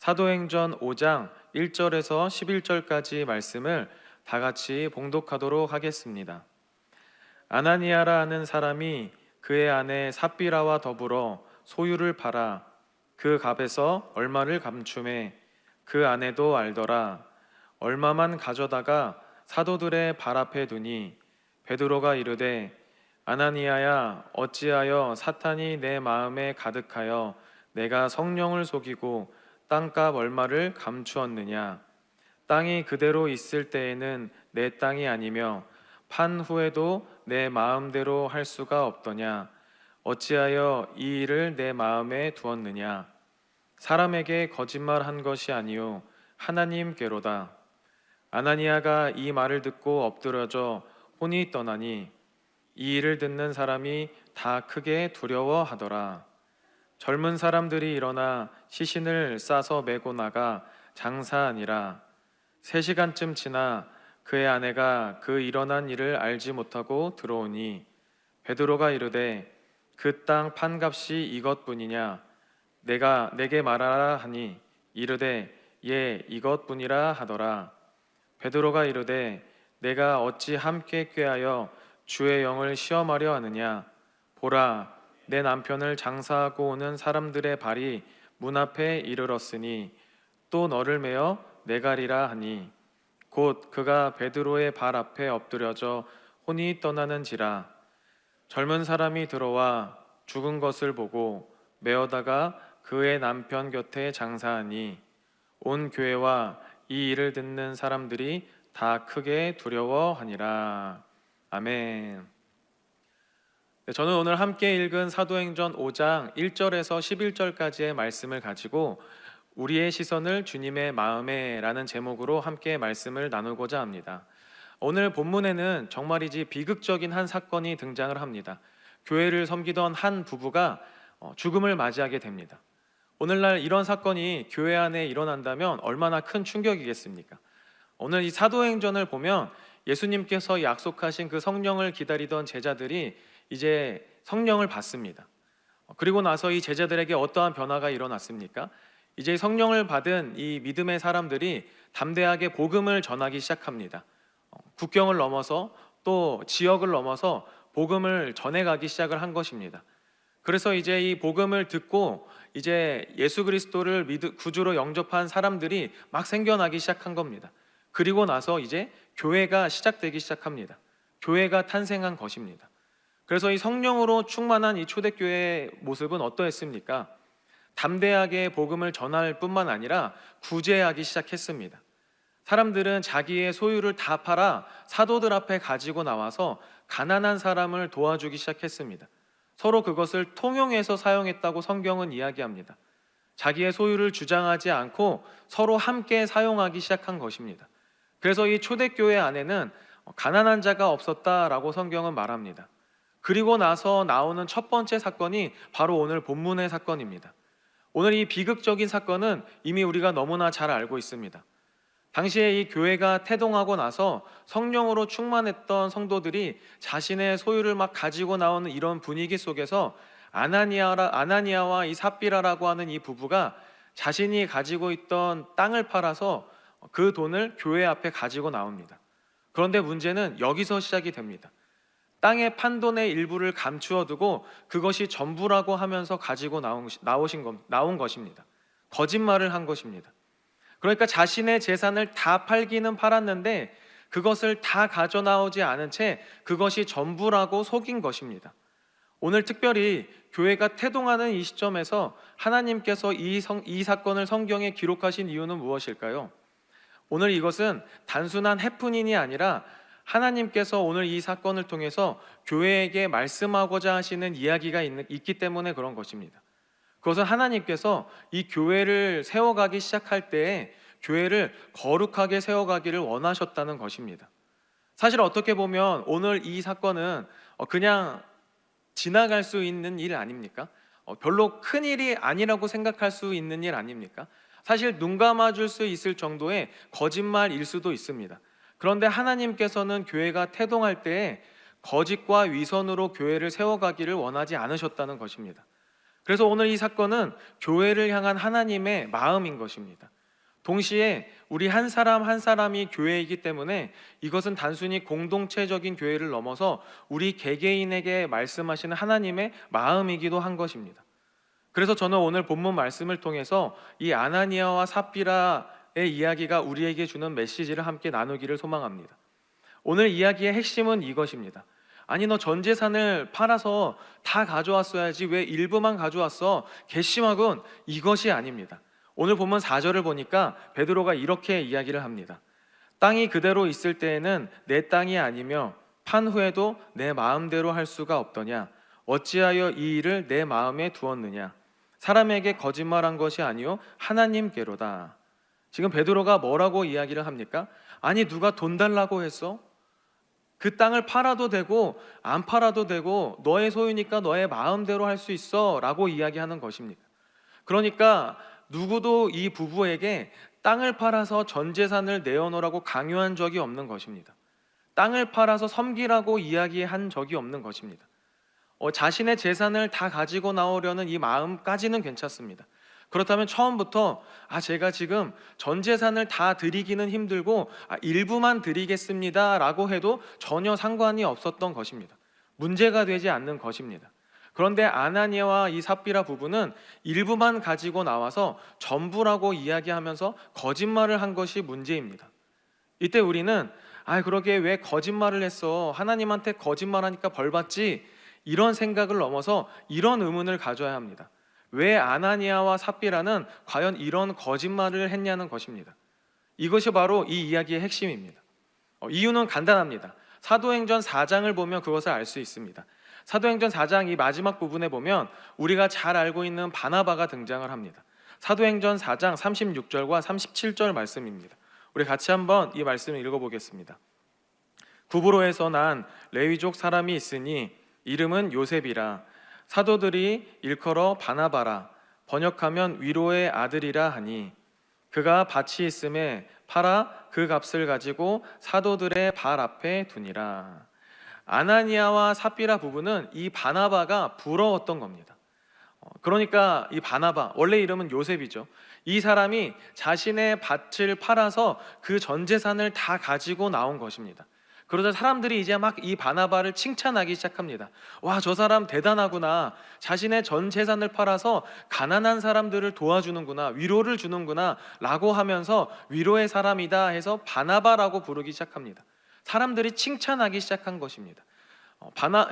사도행전 5장 1절에서 11절까지 말씀을 다 같이 봉독하도록 하겠습니다. 아나니아라 하는 사람이 그의 아내 삽비라와 더불어 소유를 팔아 그 값에서 얼마를 감춤해 그 아내도 알더라. 얼마만 가져다가 사도들의 발 앞에 두니 베드로가 이르되 아나니아야, 어찌하여 사탄이 내 마음에 가득하여 내가 성령을 속이고 땅값 얼마를 감추었느냐? 땅이 그대로 있을 때에는 내 땅이 아니며 판 후에도 내 마음대로 할 수가 없더냐? 어찌하여 이 일을 내 마음에 두었느냐? 사람에게 거짓말한 것이 아니요 하나님께로다. 아나니아가 이 말을 듣고 엎드려져 혼이 떠나니 이 일을 듣는 사람이 다 크게 두려워하더라. 젊은 사람들이 일어나 시신을 싸서 메고 나가 장사하니라. 3시간쯤 지나 그의 아내가 그 일어난 일을 알지 못하고 들어오니 베드로가 이르되 그 땅 판값이 이것뿐이냐? 내게 말하라 하니 이르되 예, 이것뿐이라 하더라. 베드로가 이르되 내가 어찌 함께 꾀하여 주의 영을 시험하려 하느냐? 보라, 내 남편을 장사하고 오는 사람들의 발이 문 앞에 이르렀으니 또 너를 메어 내가리라 하니 곧 그가 베드로의 발 앞에 엎드려져 혼이 떠나는지라. 젊은 사람이 들어와 죽은 것을 보고 메어다가 그의 남편 곁에 장사하니 온 교회와 이 일을 듣는 사람들이 다 크게 두려워하니라. 아멘. 저는 오늘 함께 읽은 사도행전 5장 1절에서 11절까지의 말씀을 가지고 우리의 시선을 주님의 마음에 라는 제목으로 함께 말씀을 나누고자 합니다. 오늘 본문에는 정말이지 비극적인 한 사건이 등장을 합니다. 교회를 섬기던 한 부부가 죽음을 맞이하게 됩니다. 오늘날 이런 사건이 교회 안에 일어난다면 얼마나 큰 충격이겠습니까? 오늘 이 사도행전을 보면 예수님께서 약속하신 그 성령을 기다리던 제자들이 이제 성령을 받습니다. 그리고 나서 이 제자들에게 어떠한 변화가 일어났습니까? 이제 성령을 받은 이 믿음의 사람들이 담대하게 복음을 전하기 시작합니다. 국경을 넘어서 또 지역을 넘어서 복음을 전해가기 시작을 한 것입니다. 그래서 이제 이 복음을 듣고 이제 예수 그리스도를 구주로 영접한 사람들이 막 생겨나기 시작한 겁니다. 그리고 나서 이제 교회가 시작되기 시작합니다. 교회가 탄생한 것입니다. 그래서 이 성령으로 충만한 이 초대교회의 모습은 어떠했습니까? 담대하게 복음을 전할 뿐만 아니라 구제하기 시작했습니다. 사람들은 자기의 소유를 다 팔아 사도들 앞에 가지고 나와서 가난한 사람을 도와주기 시작했습니다. 서로 그것을 통용해서 사용했다고 성경은 이야기합니다. 자기의 소유를 주장하지 않고 서로 함께 사용하기 시작한 것입니다. 그래서 이 초대교회 안에는 가난한 자가 없었다라고 성경은 말합니다. 그리고 나서 나오는 첫 번째 사건이 바로 오늘 본문의 사건입니다. 오늘 이 비극적인 사건은 이미 우리가 너무나 잘 알고 있습니다. 당시에 이 교회가 태동하고 나서 성령으로 충만했던 성도들이 자신의 소유를 막 가지고 나오는 이런 분위기 속에서 아나니아와 이 삽비라라고 하는 이 부부가 자신이 가지고 있던 땅을 팔아서 그 돈을 교회 앞에 가지고 나옵니다. 그런데 문제는 여기서 시작이 됩니다. 땅의 판돈의 일부를 감추어 두고 그것이 전부라고 하면서 가지고 나온 것입니다. 거짓말을 한 것입니다. 그러니까 자신의 재산을 다 팔기는 팔았는데 그것을 다 가져 나오지 않은 채 그것이 전부라고 속인 것입니다. 오늘 특별히 교회가 태동하는 이 시점에서 하나님께서 이 사건을 성경에 기록하신 이유는 무엇일까요? 오늘 이것은 단순한 해프닝이 아니라 하나님께서 오늘 이 사건을 통해서 교회에게 말씀하고자 하시는 이야기가 있기 때문에 그런 것입니다. 그것은 하나님께서 이 교회를 세워가기 시작할 때에 교회를 거룩하게 세워가기를 원하셨다는 것입니다. 사실 어떻게 보면 오늘 이 사건은 그냥 지나갈 수 있는 일 아닙니까? 별로 큰 일이 아니라고 생각할 수 있는 일 아닙니까? 사실 눈 감아줄 수 있을 정도의 거짓말일 수도 있습니다. 그런데 하나님께서는 교회가 태동할 때에 거짓과 위선으로 교회를 세워가기를 원하지 않으셨다는 것입니다. 그래서 오늘 이 사건은 교회를 향한 하나님의 마음인 것입니다. 동시에 우리 한 사람 한 사람이 교회이기 때문에 이것은 단순히 공동체적인 교회를 넘어서 우리 개개인에게 말씀하시는 하나님의 마음이기도 한 것입니다. 그래서 저는 오늘 본문 말씀을 통해서 이 아나니아와 삽비라의 이야기가 우리에게 주는 메시지를 함께 나누기를 소망합니다. 오늘 이야기의 핵심은 이것입니다. 아니, 너 전 재산을 팔아서 다 가져왔어야지 왜 일부만 가져왔어? 괘씸하군. 이것이 아닙니다. 오늘 본문 4절을 보니까 베드로가 이렇게 이야기를 합니다. 땅이 그대로 있을 때에는 내 땅이 아니며 판 후에도 내 마음대로 할 수가 없더냐? 어찌하여 이 일을 내 마음에 두었느냐? 사람에게 거짓말한 것이 아니요 하나님께로다. 지금 베드로가 뭐라고 이야기를 합니까? 아니, 누가 돈 달라고 했어? 그 땅을 팔아도 되고 안 팔아도 되고 너의 소유니까 너의 마음대로 할 수 있어 라고 이야기하는 것입니다. 그러니까 누구도 이 부부에게 땅을 팔아서 전 재산을 내어놓으라고 강요한 적이 없는 것입니다. 땅을 팔아서 섬기라고 이야기한 적이 없는 것입니다. 자신의 재산을 다 가지고 나오려는 이 마음까지는 괜찮습니다. 그렇다면 처음부터 제가 지금 전 재산을 다 드리기는 힘들고 일부만 드리겠습니다 라고 해도 전혀 상관이 없었던 것입니다. 문제가 되지 않는 것입니다. 그런데 아나니아와 이 삽비라 부부는 일부만 가지고 나와서 전부라고 이야기하면서 거짓말을 한 것이 문제입니다. 이때 우리는 그러게 왜 거짓말을 했어? 하나님한테 거짓말하니까 벌 받지? 이런 생각을 넘어서 이런 의문을 가져야 합니다. 왜 아나니아와 삽비라는 과연 이런 거짓말을 했냐는 것입니다. 이것이 바로 이 이야기의 핵심입니다. 이유는 간단합니다. 사도행전 4장을 보면 그것을 알 수 있습니다. 사도행전 4장 이 마지막 부분에 보면 우리가 잘 알고 있는 바나바가 등장을 합니다. 사도행전 4장 36절과 37절 말씀입니다. 우리 같이 한번 이 말씀을 읽어보겠습니다. 구브로에서 난 레위족 사람이 있으니 이름은 요셉이라. 사도들이 일컬어 바나바라. 번역하면 위로의 아들이라 하니 그가 밭이 있음에 팔아 그 값을 가지고 사도들의 발 앞에 두니라. 아나니아와 삽비라 부부는 이 바나바가 부러웠던 겁니다. 그러니까 이 바나바, 원래 이름은 요셉이죠. 이 사람이 자신의 밭을 팔아서 그 전 재산을 다 가지고 나온 것입니다. 그러자 사람들이 이제 막 이 바나바를 칭찬하기 시작합니다. 와, 저 사람 대단하구나. 자신의 전 재산을 팔아서 가난한 사람들을 도와주는구나. 위로를 주는구나 라고 하면서 위로의 사람이다 해서 바나바라고 부르기 시작합니다. 사람들이 칭찬하기 시작한 것입니다.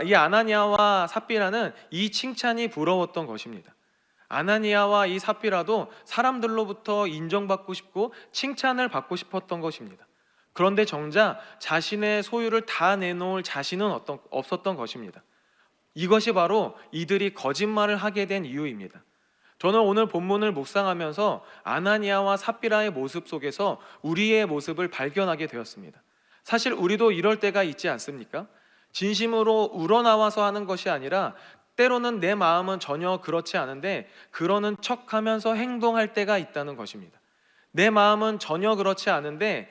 이 아나니아와 삽비라는 이 칭찬이 부러웠던 것입니다. 아나니아와 이 삽비라도 사람들로부터 인정받고 싶고 칭찬을 받고 싶었던 것입니다. 그런데 정작 자신의 소유를 다 내놓을 자신은 없었던 것입니다. 이것이 바로 이들이 거짓말을 하게 된 이유입니다. 저는 오늘 본문을 묵상하면서 아나니아와 삽비라의 모습 속에서 우리의 모습을 발견하게 되었습니다. 사실 우리도 이럴 때가 있지 않습니까? 진심으로 우러나와서 하는 것이 아니라 때로는 내 마음은 전혀 그렇지 않은데 그러는 척하면서 행동할 때가 있다는 것입니다. 내 마음은 전혀 그렇지 않은데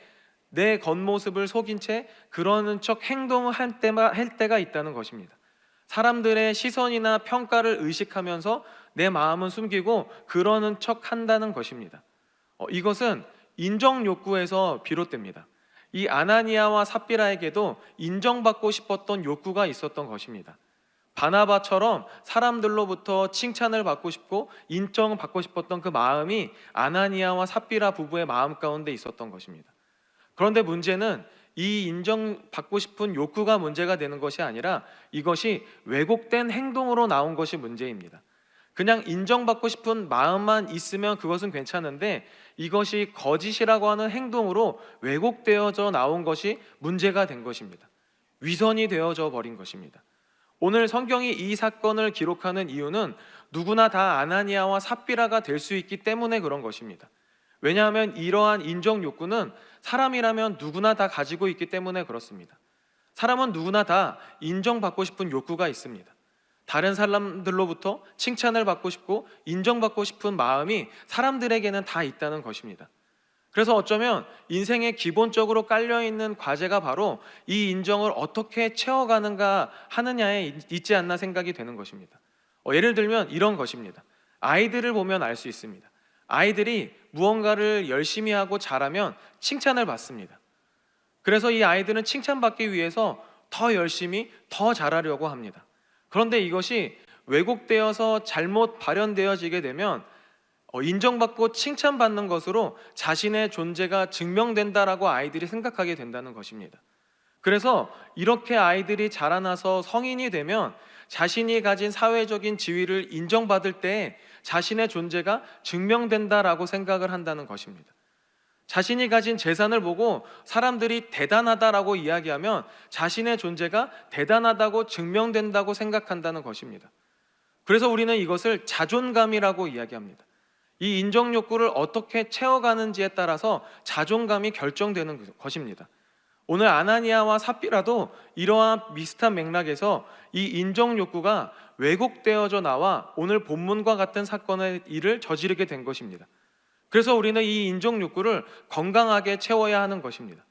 내 겉모습을 속인 채 그러는 척 행동을 할 때가 있다는 것입니다. 사람들의 시선이나 평가를 의식하면서 내 마음은 숨기고 그러는 척 한다는 것입니다. 이것은 인정 욕구에서 비롯됩니다. 이 아나니아와 삽비라에게도 인정받고 싶었던 욕구가 있었던 것입니다. 바나바처럼 사람들로부터 칭찬을 받고 싶고 인정받고 싶었던 그 마음이 아나니아와 삽비라 부부의 마음 가운데 있었던 것입니다. 그런데 문제는 이 인정받고 싶은 욕구가 문제가 되는 것이 아니라 이것이 왜곡된 행동으로 나온 것이 문제입니다. 그냥 인정받고 싶은 마음만 있으면 그것은 괜찮은데 이것이 거짓이라고 하는 행동으로 왜곡되어져 나온 것이 문제가 된 것입니다. 위선이 되어져 버린 것입니다. 오늘 성경이 이 사건을 기록하는 이유는 누구나 다 아나니아와 삽비라가 될 수 있기 때문에 그런 것입니다. 왜냐하면 이러한 인정 욕구는 사람이라면 누구나 다 가지고 있기 때문에 그렇습니다. 사람은 누구나 다 인정받고 싶은 욕구가 있습니다. 다른 사람들로부터 칭찬을 받고 싶고 인정받고 싶은 마음이 사람들에게는 다 있다는 것입니다. 그래서 어쩌면 인생에 기본적으로 깔려있는 과제가 바로 이 인정을 어떻게 채워가는가 하느냐에 있지 않나 생각이 되는 것입니다. 예를 들면 이런 것입니다. 아이들을 보면 알 수 있습니다. 아이들이 무언가를 열심히 하고 잘하면 칭찬을 받습니다. 그래서 이 아이들은 칭찬받기 위해서 더 열심히 더 잘하려고 합니다. 그런데 이것이 왜곡되어서 잘못 발현되어지게 되면 인정받고 칭찬받는 것으로 자신의 존재가 증명된다라고 아이들이 생각하게 된다는 것입니다. 그래서 이렇게 아이들이 자라나서 성인이 되면 자신이 가진 사회적인 지위를 인정받을 때 자신의 존재가 증명된다라고 생각을 한다는 것입니다. 자신이 가진 재산을 보고 사람들이 대단하다라고 이야기하면 자신의 존재가 대단하다고 증명된다고 생각한다는 것입니다. 그래서 우리는 이것을 자존감이라고 이야기합니다. 이 인정 욕구를 어떻게 채워가는지에 따라서 자존감이 결정되는 것입니다. 오늘 아나니아와 삽비라도 이러한 비슷한 맥락에서 이 인정 욕구가 왜곡되어져 나와 오늘 본문과 같은 사건의 일을 저지르게 된 것입니다. 그래서 우리는 이 인정 욕구를 건강하게 채워야 하는 것입니다.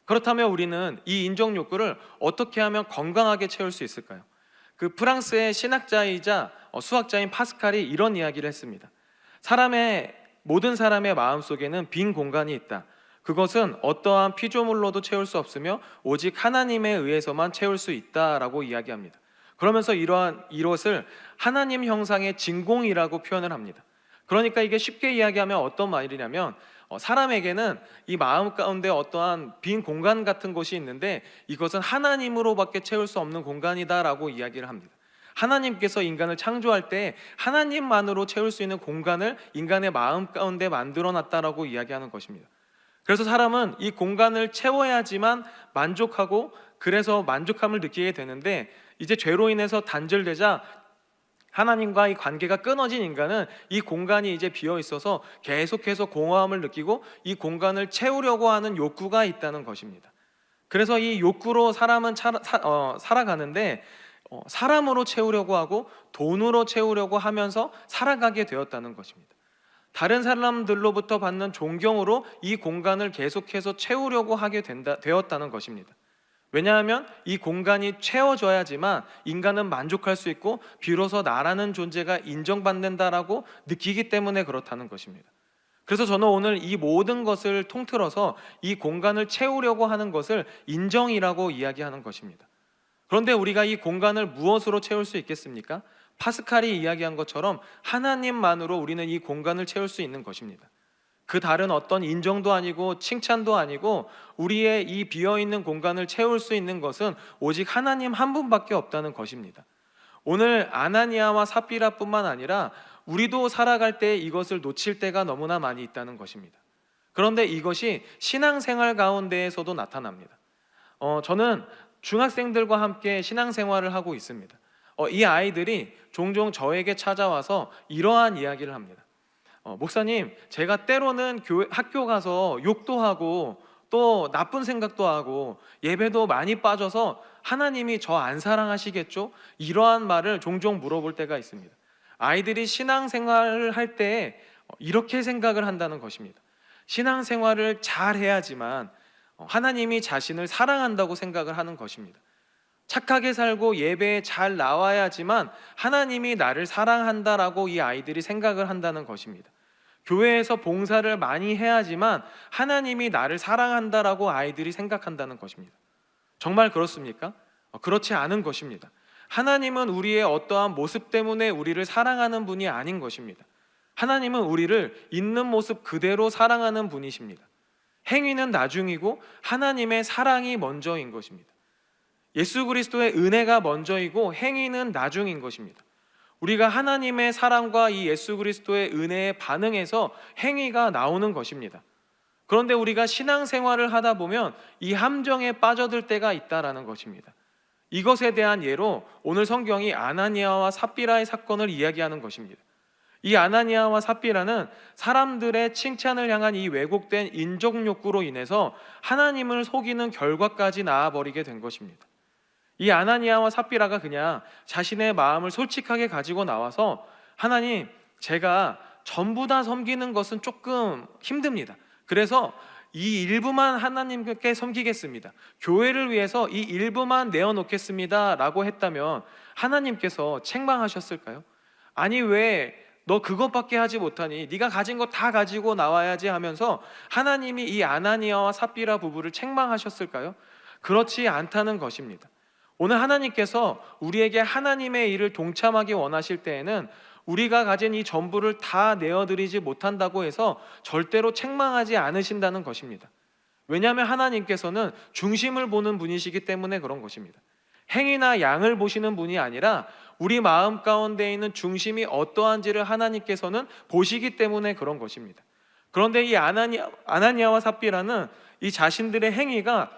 그렇다면 우리는 이 인정 욕구를 어떻게 하면 건강하게 채울 수 있을까요? 그 프랑스의 신학자이자 수학자인 파스칼이 이런 이야기를 했습니다. 모든 사람의 마음속에는 빈 공간이 있다. 그것은 어떠한 피조물로도 채울 수 없으며 오직 하나님에 의해서만 채울 수 있다라고 이야기합니다. 그러면서 이것을 하나님 형상의 진공이라고 표현을 합니다. 그러니까 이게 쉽게 이야기하면 어떤 말이냐면 사람에게는 이 마음 가운데 어떠한 빈 공간 같은 곳이 있는데 이것은 하나님으로밖에 채울 수 없는 공간이다라고 이야기를 합니다. 하나님께서 인간을 창조할 때 하나님만으로 채울 수 있는 공간을 인간의 마음 가운데 만들어 놨다라고 이야기하는 것입니다. 그래서 사람은 이 공간을 채워야지만 만족하고 그래서 만족함을 느끼게 되는데 이제 죄로 인해서 단절되자 하나님과 이 관계가 끊어진 인간은 이 공간이 이제 비어 있어서 계속해서 공허함을 느끼고 이 공간을 채우려고 하는 욕구가 있다는 것입니다. 그래서 이 욕구로 사람은 살아가는데 사람으로 채우려고 하고 돈으로 채우려고 하면서 살아가게 되었다는 것입니다. 다른 사람들로부터 받는 존경으로 이 공간을 계속해서 채우려고 하게 되었다는 것입니다. 왜냐하면 이 공간이 채워져야지만 인간은 만족할 수 있고 비로소 나라는 존재가 인정받는다라고 느끼기 때문에 그렇다는 것입니다. 그래서 저는 오늘 이 모든 것을 통틀어서 이 공간을 채우려고 하는 것을 인정이라고 이야기하는 것입니다. 그런데 우리가 이 공간을 무엇으로 채울 수 있겠습니까? 파스칼이 이야기한 것처럼 하나님만으로 우리는 이 공간을 채울 수 있는 것입니다. 그 다른 어떤 인정도 아니고 칭찬도 아니고 우리의 이 비어있는 공간을 채울 수 있는 것은 오직 하나님 한 분밖에 없다는 것입니다. 오늘 아나니아와 삽비라뿐만 아니라 우리도 살아갈 때 이것을 놓칠 때가 너무나 많이 있다는 것입니다. 그런데 이것이 신앙생활 가운데에서도 나타납니다. 저는 중학생들과 함께 신앙생활을 하고 있습니다. 이 아이들이 종종 저에게 찾아와서 이러한 이야기를 합니다. 목사님, 제가 때로는 학교 가서 욕도 하고 또 나쁜 생각도 하고 예배도 많이 빠져서 하나님이 저 안 사랑하시겠죠? 이러한 말을 종종 물어볼 때가 있습니다. 아이들이 신앙생활을 할 때 이렇게 생각을 한다는 것입니다. 신앙생활을 잘 해야지만 하나님이 자신을 사랑한다고 생각을 하는 것입니다. 착하게 살고 예배에 잘 나와야지만 하나님이 나를 사랑한다라고 이 아이들이 생각을 한다는 것입니다. 교회에서 봉사를 많이 해야지만 하나님이 나를 사랑한다라고 아이들이 생각한다는 것입니다. 정말 그렇습니까? 그렇지 않은 것입니다. 하나님은 우리의 어떠한 모습 때문에 우리를 사랑하는 분이 아닌 것입니다. 하나님은 우리를 있는 모습 그대로 사랑하는 분이십니다. 행위는 나중이고 하나님의 사랑이 먼저인 것입니다. 예수 그리스도의 은혜가 먼저이고 행위는 나중인 것입니다. 우리가 하나님의 사랑과 이 예수 그리스도의 은혜에 반응해서 행위가 나오는 것입니다. 그런데 우리가 신앙생활을 하다 보면 이 함정에 빠져들 때가 있다라는 것입니다. 이것에 대한 예로 오늘 성경이 아나니아와 삽비라의 사건을 이야기하는 것입니다. 이 아나니아와 삽비라는 사람들의 칭찬을 향한 이 왜곡된 인정 욕구로 인해서 하나님을 속이는 결과까지 나아버리게 된 것입니다. 이 아나니아와 삽비라가 그냥 자신의 마음을 솔직하게 가지고 나와서 하나님, 제가 전부 다 섬기는 것은 조금 힘듭니다. 그래서 이 일부만 하나님께 섬기겠습니다. 교회를 위해서 이 일부만 내어놓겠습니다 라고 했다면 하나님께서 책망하셨을까요? 아니 왜 너 그것밖에 하지 못하니? 네가 가진 거 다 가지고 나와야지 하면서 하나님이 이 아나니아와 삽비라 부부를 책망하셨을까요? 그렇지 않다는 것입니다. 오늘 하나님께서 우리에게 하나님의 일을 동참하기 원하실 때에는 우리가 가진 이 전부를 다 내어드리지 못한다고 해서 절대로 책망하지 않으신다는 것입니다. 왜냐하면 하나님께서는 중심을 보는 분이시기 때문에 그런 것입니다. 행위나 양을 보시는 분이 아니라 우리 마음 가운데 있는 중심이 어떠한지를 하나님께서는 보시기 때문에 그런 것입니다. 그런데 이 아나니아와 삽비라는 이 자신들의 행위가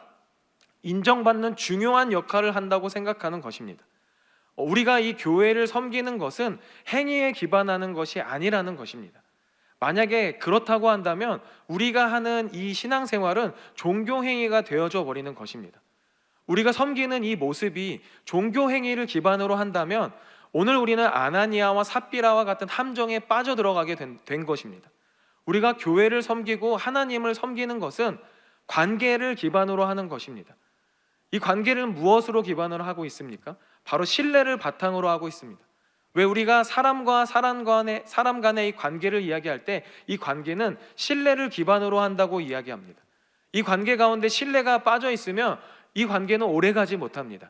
인정받는 중요한 역할을 한다고 생각하는 것입니다. 우리가 이 교회를 섬기는 것은 행위에 기반하는 것이 아니라는 것입니다. 만약에 그렇다고 한다면 우리가 하는 이 신앙생활은 종교 행위가 되어져 버리는 것입니다. 우리가 섬기는 이 모습이 종교 행위를 기반으로 한다면 오늘 우리는 아나니아와 삽비라와 같은 함정에 빠져들어가게 된 것입니다. 우리가 교회를 섬기고 하나님을 섬기는 것은 관계를 기반으로 하는 것입니다. 이 관계를 무엇으로 기반으로 하고 있습니까? 바로 신뢰를 바탕으로 하고 있습니다. 왜 우리가 사람과 사람 간의 이 관계를 이야기할 때 이 관계는 신뢰를 기반으로 한다고 이야기합니다. 이 관계 가운데 신뢰가 빠져 있으면 이 관계는 오래가지 못합니다.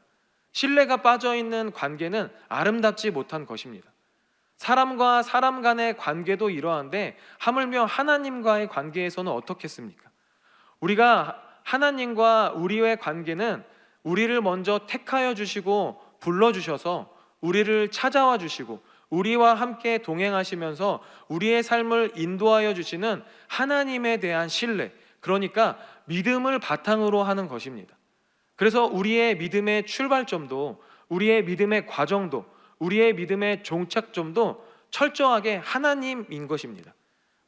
신뢰가 빠져 있는 관계는 아름답지 못한 것입니다. 사람과 사람 간의 관계도 이러한데 하물며 하나님과의 관계에서는 어떻겠습니까? 우리가 하나님과 우리의 관계는 우리를 먼저 택하여 주시고 불러주셔서 우리를 찾아와 주시고 우리와 함께 동행하시면서 우리의 삶을 인도하여 주시는 하나님에 대한 신뢰, 그러니까 믿음을 바탕으로 하는 것입니다. 그래서 우리의 믿음의 출발점도, 우리의 믿음의 과정도, 우리의 믿음의 종착점도 철저하게 하나님인 것입니다.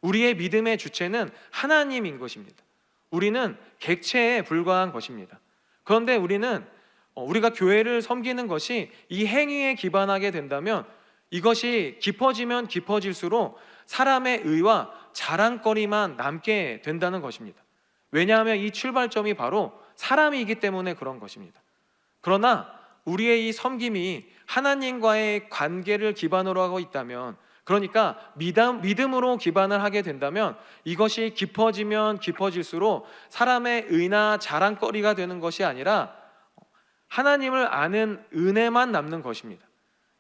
우리의 믿음의 주체는 하나님인 것입니다. 우리는 객체에 불과한 것입니다. 그런데 우리가 교회를 섬기는 것이 이 행위에 기반하게 된다면 이것이 깊어지면 깊어질수록 사람의 의와 자랑거리만 남게 된다는 것입니다. 왜냐하면 이 출발점이 바로 사람이기 때문에 그런 것입니다. 그러나 우리의 이 섬김이 하나님과의 관계를 기반으로 하고 있다면, 그러니까 믿음으로 기반을 하게 된다면 이것이 깊어지면 깊어질수록 사람의 의나 자랑거리가 되는 것이 아니라 하나님을 아는 은혜만 남는 것입니다.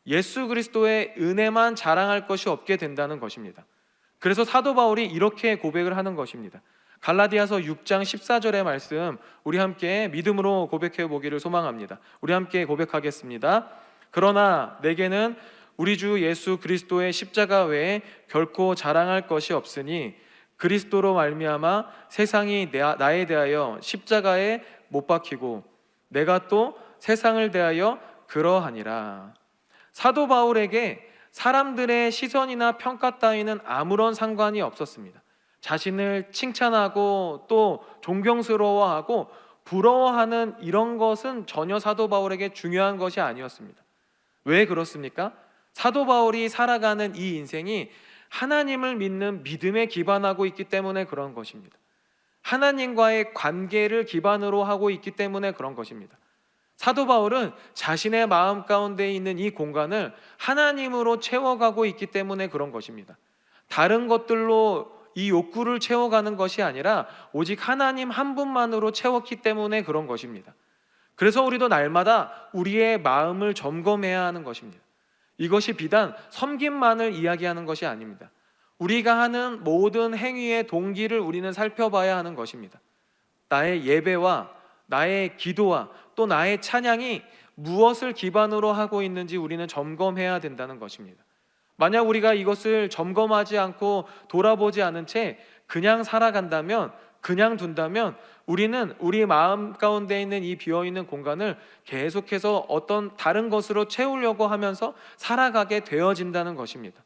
예수 그리스도의 은혜만 자랑할 것이 없게 된다는 것입니다. 그래서 사도 바울이 이렇게 고백을 하는 것입니다. 갈라디아서 6장 14절의 말씀, 우리 함께 믿음으로 고백해 보기를 소망합니다. 우리 함께 고백하겠습니다. 그러나 내게는 우리 주 예수 그리스도의 십자가 외에 결코 자랑할 것이 없으니 그리스도로 말미암아 세상이 나에 대하여 십자가에 못 박히고 내가 또 세상을 대하여 그러하니라. 사도 바울에게 사람들의 시선이나 평가 따위는 아무런 상관이 없었습니다. 자신을 칭찬하고 또 존경스러워하고 부러워하는 이런 것은 전혀 사도 바울에게 중요한 것이 아니었습니다. 왜 그렇습니까? 사도 바울이 살아가는 이 인생이 하나님을 믿는 믿음에 기반하고 있기 때문에 그런 것입니다. 하나님과의 관계를 기반으로 하고 있기 때문에 그런 것입니다. 사도 바울은 자신의 마음 가운데 있는 이 공간을 하나님으로 채워가고 있기 때문에 그런 것입니다. 다른 것들로 이 욕구를 채워가는 것이 아니라 오직 하나님 한 분만으로 채웠기 때문에 그런 것입니다. 그래서 우리도 날마다 우리의 마음을 점검해야 하는 것입니다. 이것이 비단 섬김만을 이야기하는 것이 아닙니다. 우리가 하는 모든 행위의 동기를 우리는 살펴봐야 하는 것입니다. 나의 예배와 나의 기도와 또 나의 찬양이 무엇을 기반으로 하고 있는지 우리는 점검해야 된다는 것입니다. 만약 우리가 이것을 점검하지 않고 돌아보지 않은 채 그냥 살아간다면, 그냥 둔다면 우리는 우리 마음 가운데 있는 이 비어있는 공간을 계속해서 어떤 다른 것으로 채우려고 하면서 살아가게 되어진다는 것입니다.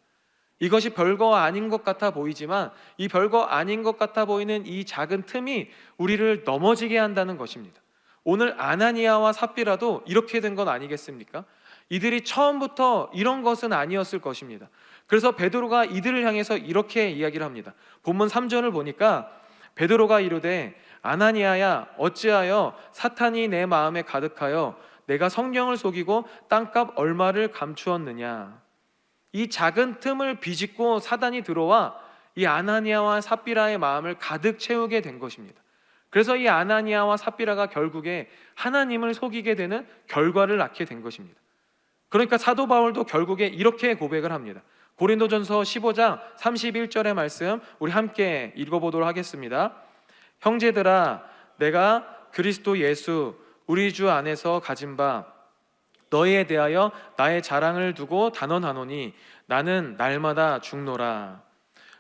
이것이 별거 아닌 것 같아 보이지만 이 별거 아닌 것 같아 보이는 이 작은 틈이 우리를 넘어지게 한다는 것입니다. 오늘 아나니아와 삽비라도 이렇게 된 건 아니겠습니까? 이들이 처음부터 이런 것은 아니었을 것입니다. 그래서 베드로가 이들을 향해서 이렇게 이야기를 합니다. 본문 3절을 보니까 베드로가 이르되 아나니아야 어찌하여 사탄이 내 마음에 가득하여 내가 성령을 속이고 땅값 얼마를 감추었느냐. 이 작은 틈을 비집고 사단이 들어와 이 아나니아와 삽비라의 마음을 가득 채우게 된 것입니다. 그래서 이 아나니아와 삽비라가 결국에 하나님을 속이게 되는 결과를 낳게 된 것입니다. 그러니까 사도 바울도 결국에 이렇게 고백을 합니다. 고린도전서 15장 31절의 말씀 우리 함께 읽어보도록 하겠습니다. 형제들아, 내가 그리스도 예수 우리 주 안에서 가진 바 너희에 대하여 나의 자랑을 두고 단언하노니 나는 날마다 죽노라.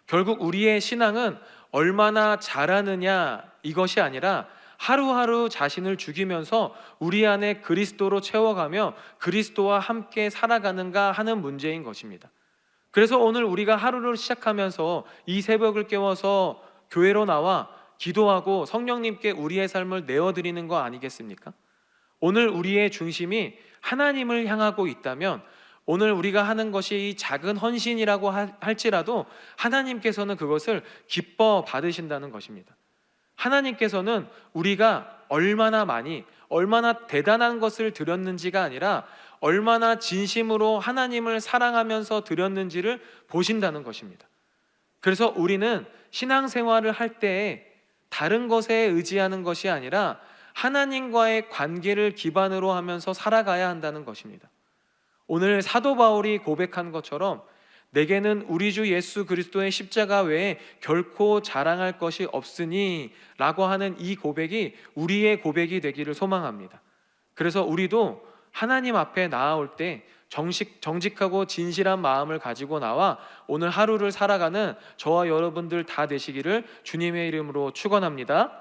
결국 우리의 신앙은 얼마나 잘하느냐 이것이 아니라 하루하루 자신을 죽이면서 우리 안에 그리스도로 채워가며 그리스도와 함께 살아가는가 하는 문제인 것입니다. 그래서 오늘 우리가 하루를 시작하면서 이 새벽을 깨워서 교회로 나와 기도하고 성령님께 우리의 삶을 내어드리는 거 아니겠습니까? 오늘 우리의 중심이 하나님을 향하고 있다면 오늘 우리가 하는 것이 작은 헌신이라고 할지라도 하나님께서는 그것을 기뻐 받으신다는 것입니다. 하나님께서는 우리가 얼마나 많이, 얼마나 대단한 것을 드렸는지가 아니라 얼마나 진심으로 하나님을 사랑하면서 드렸는지를 보신다는 것입니다. 그래서 우리는 신앙생활을 할 때 다른 것에 의지하는 것이 아니라 하나님과의 관계를 기반으로 하면서 살아가야 한다는 것입니다. 오늘 사도 바울이 고백한 것처럼 내게는 우리 주 예수 그리스도의 십자가 외에 결코 자랑할 것이 없으니 라고 하는 이 고백이 우리의 고백이 되기를 소망합니다. 그래서 우리도 하나님 앞에 나아올 때 정직하고 진실한 마음을 가지고 나와 오늘 하루를 살아가는 저와 여러분들 다 되시기를 주님의 이름으로 축원합니다.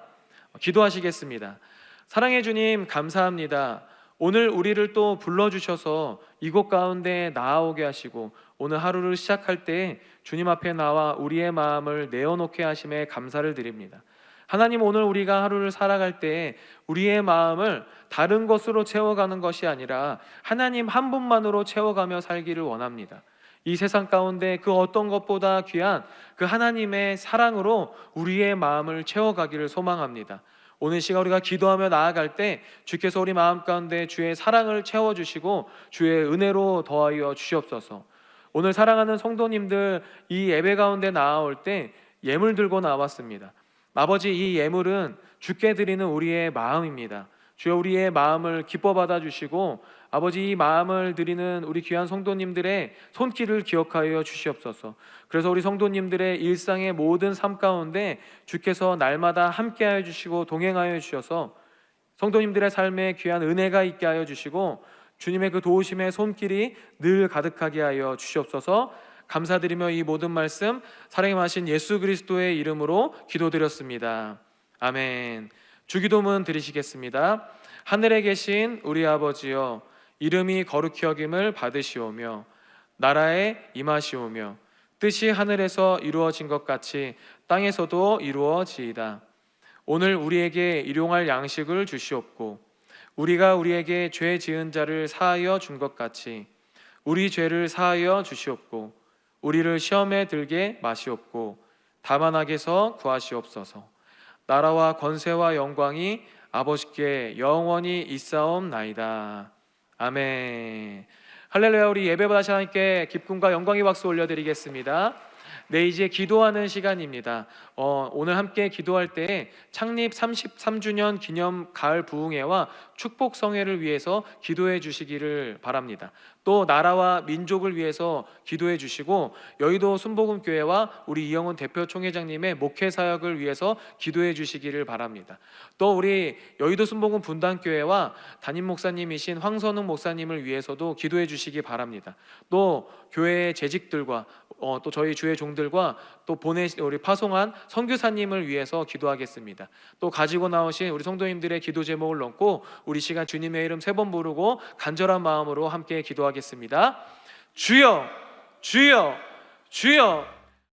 기도하시겠습니다. 사랑해 주님, 감사합니다. 오늘 우리를 또 불러주셔서 이곳 가운데 나아오게 하시고 오늘 하루를 시작할 때 주님 앞에 나와 우리의 마음을 내어놓게 하심에 감사를 드립니다. 하나님, 오늘 우리가 하루를 살아갈 때 우리의 마음을 다른 것으로 채워가는 것이 아니라 하나님 한 분만으로 채워가며 살기를 원합니다. 이 세상 가운데 그 어떤 것보다 귀한 그 하나님의 사랑으로 우리의 마음을 채워가기를 소망합니다. 오늘 시간 우리가 기도하며 나아갈 때 주께서 우리 마음 가운데 주의 사랑을 채워주시고 주의 은혜로 더하여 주시옵소서. 오늘 사랑하는 성도님들, 이 예배 가운데 나아올 때 예물 들고 나왔습니다. 아버지, 이 예물은 주께 드리는 우리의 마음입니다. 주여, 우리의 마음을 기뻐 받아주시고 아버지, 이 마음을 드리는 우리 귀한 성도님들의 손길을 기억하여 주시옵소서. 그래서 우리 성도님들의 일상의 모든 삶 가운데 주께서 날마다 함께하여 주시고 동행하여 주셔서 성도님들의 삶에 귀한 은혜가 있게 하여 주시고 주님의 그 도우심의 손길이 늘 가득하게 하여 주시옵소서. 감사드리며 이 모든 말씀 사랑에 마신 예수 그리스도의 이름으로 기도드렸습니다. 아멘. 주기도문 드리시겠습니다. 하늘에 계신 우리 아버지여, 이름이 거룩히 여김을 받으시오며 나라에 임하시오며 뜻이 하늘에서 이루어진 것 같이 땅에서도 이루어지이다. 오늘 우리에게 일용할 양식을 주시옵고 우리가 우리에게 죄 지은 자를 사하여 준 것 같이 우리 죄를 사하여 주시옵고 우리를 시험에 들게 마시옵고 다만 악에서 구하시옵소서. 나라와 권세와 영광이 아버지께 영원히 있사옵나이다. 아멘. 할렐루야. 우리 예배보다 하나님께 기쁨과 영광의 박수 올려드리겠습니다. 네, 이제 기도하는 시간입니다. 오늘 함께 기도할 때 창립 33주년 기념 가을 부흥회와 축복 성회를 위해서 기도해 주시기를 바랍니다. 또 나라와 민족을 위해서 기도해 주시고 여의도 순복음교회와 우리 이영훈 대표 총회장님의 목회 사역을 위해서 기도해 주시기를 바랍니다. 또 우리 여의도 순복음 분당교회와 담임 목사님이신 황선웅 목사님을 위해서도 기도해 주시기 바랍니다. 또 교회의 재직들과 또 저희 주의 종들과 또 우리 파송한 선교사님을 위해서 기도하겠습니다. 또 가지고 나오신 우리 성도님들의 기도 제목을 넣고 우리 시간 주님의 이름 3번 부르고 간절한 마음으로 함께 기도하겠습니다. 주여, 주여, 주여.